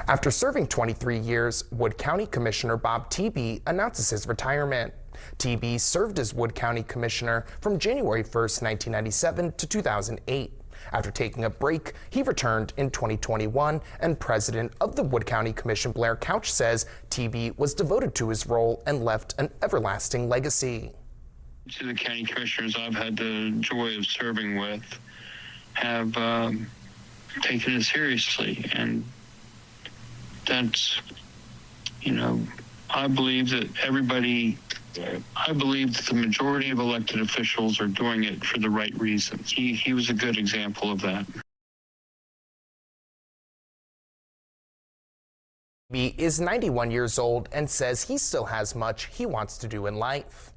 After serving 23 years, Wood County Commissioner Bob Tebay announces his retirement. Tebay served as Wood County Commissioner from January 1st, 1997 to 2008. After taking a break, he returned in 2021, and President of the Wood County Commission Blair Couch says Tebay was devoted to his role and left an everlasting legacy. To the county commissioners I've had the joy of serving with have taken it seriously, and that's, I believe that the majority of elected officials are doing it for the right reasons. He was a good example of that. He is 91 years old and says he still has much he wants to do in life.